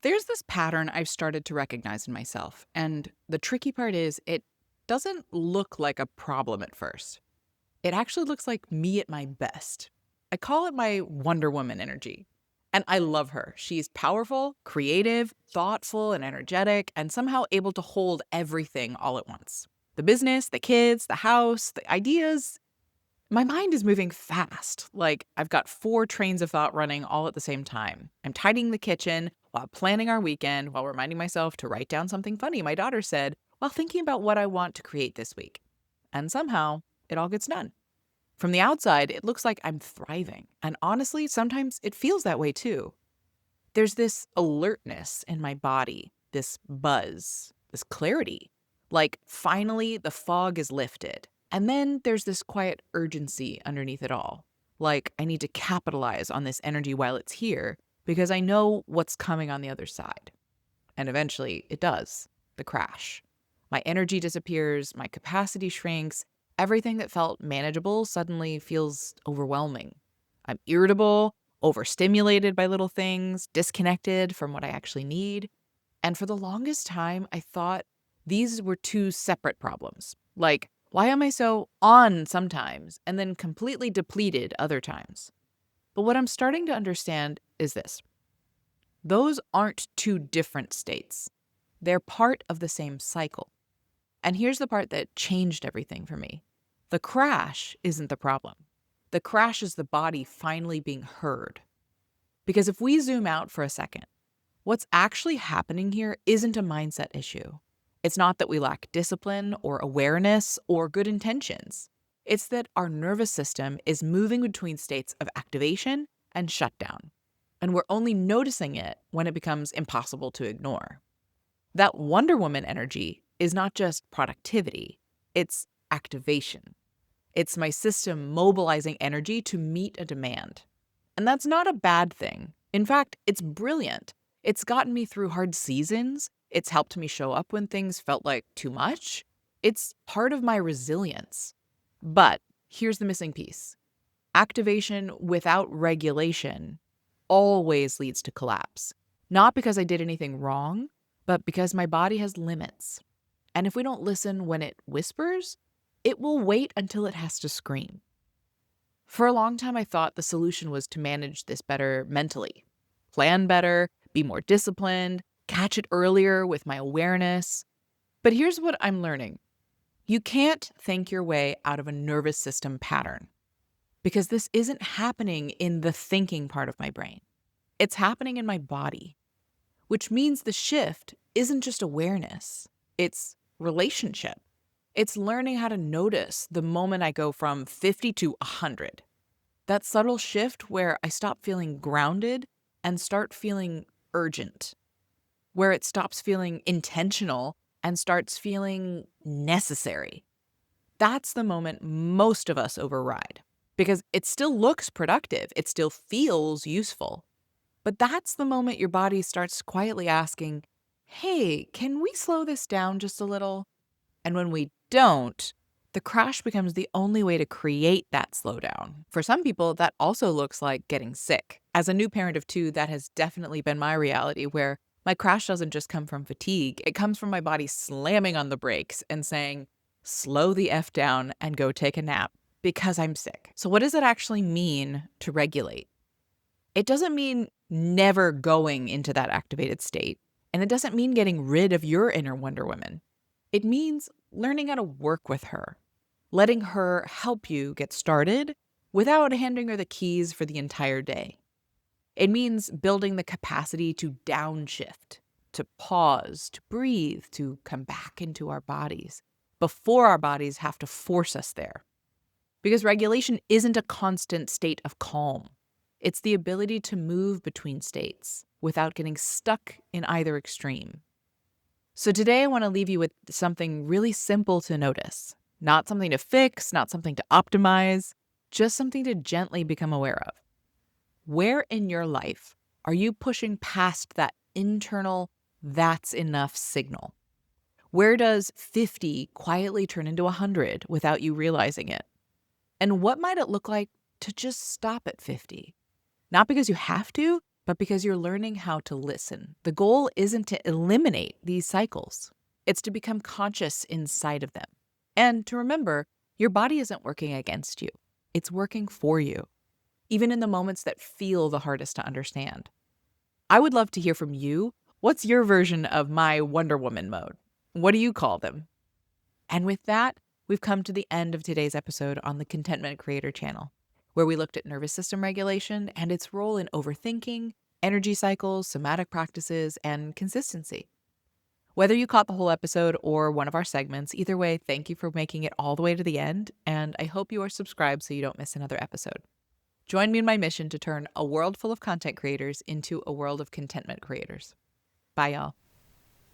There's this pattern I've started to recognize in myself, and the tricky part is it doesn't look like a problem at first. It actually looks like me at my best. I call it my Wonder Woman energy. And I love her. She's powerful, creative, thoughtful, and energetic, and somehow able to hold everything all at once. The business, the kids, the house, the ideas. My mind is moving fast. Like I've got four trains of thought running all at the same time. I'm tidying the kitchen while planning our weekend, while reminding myself to write down something funny my daughter said, while thinking about what I want to create this week. And somehow, it all gets done. From the outside, it looks like I'm thriving. And honestly, sometimes it feels that way too. There's this alertness in my body, this buzz, this clarity. Like finally the fog is lifted. And then there's this quiet urgency underneath it all. Like I need to capitalize on this energy while it's here because I know what's coming on the other side. And eventually it does, the crash. My energy disappears, my capacity shrinks, everything that felt manageable suddenly feels overwhelming. I'm irritable, overstimulated by little things, disconnected from what I actually need. And for the longest time, I thought these were two separate problems. Like, why am I so on sometimes and then completely depleted other times? But what I'm starting to understand is this: those aren't two different states, they're part of the same cycle. And here's the part that changed everything for me: the crash isn't the problem. The crash is the body finally being heard. Because if we zoom out for a second, what's actually happening here isn't a mindset issue. It's not that we lack discipline or awareness or good intentions. It's that our nervous system is moving between states of activation and shutdown. And we're only noticing it when it becomes impossible to ignore. That Wonder Woman energy is not just productivity, it's activation. It's my system mobilizing energy to meet a demand. And that's not a bad thing. In fact, it's brilliant. It's gotten me through hard seasons. It's helped me show up when things felt like too much. It's part of my resilience. But here's the missing piece: activation without regulation always leads to collapse. Not because I did anything wrong, but because my body has limits. And if we don't listen when it whispers, it will wait until it has to scream. For a long time, I thought the solution was to manage this better mentally, plan better, be more disciplined, catch it earlier with my awareness. But here's what I'm learning: you can't think your way out of a nervous system pattern, because this isn't happening in the thinking part of my brain. It's happening in my body, which means the shift isn't just awareness, it's relationship. It's learning how to notice the moment I go from 50 to 100. That subtle shift where I stop feeling grounded and start feeling urgent, where it stops feeling intentional and starts feeling necessary. That's the moment most of us override because it still looks productive, it still feels useful. But that's the moment your body starts quietly asking, hey, can we slow this down just a little? And when we don't, the crash becomes the only way to create that slowdown. For some people, that also looks like getting sick. As a new parent of two, that has definitely been my reality, where my crash doesn't just come from fatigue, it comes from my body slamming on the brakes and saying, slow the F down and go take a nap because I'm sick. So, what does it actually mean to regulate? It doesn't mean never going into that activated state, and it doesn't mean getting rid of your inner Wonder Woman. It means learning how to work with her, letting her help you get started without handing her the keys for the entire day. It means building the capacity to downshift, to pause, to breathe, to come back into our bodies before our bodies have to force us there. Because regulation isn't a constant state of calm. It's the ability to move between states without getting stuck in either extreme. So today I want to leave you with something really simple to notice. Not something to fix, not something to optimize, just something to gently become aware of. Where in your life are you pushing past that internal "that's enough" signal? Where does 50 quietly turn into 100 without you realizing it? And what might it look like to just stop at 50? Not because you have to, but because you're learning how to listen. The goal isn't to eliminate these cycles, it's to become conscious inside of them. And to remember, your body isn't working against you, it's working for you, even in the moments that feel the hardest to understand. I would love to hear from you. What's your version of my Wonder Woman mode? What do you call them? And with that, we've come to the end of today's episode on the Contentment Creator channel, where we looked at nervous system regulation and its role in overthinking, energy cycles, somatic practices, and consistency. Whether you caught the whole episode or one of our segments, either way, thank you for making it all the way to the end, and I hope you are subscribed so you don't miss another episode. Join me in my mission to turn a world full of content creators into a world of contentment creators. Bye, y'all.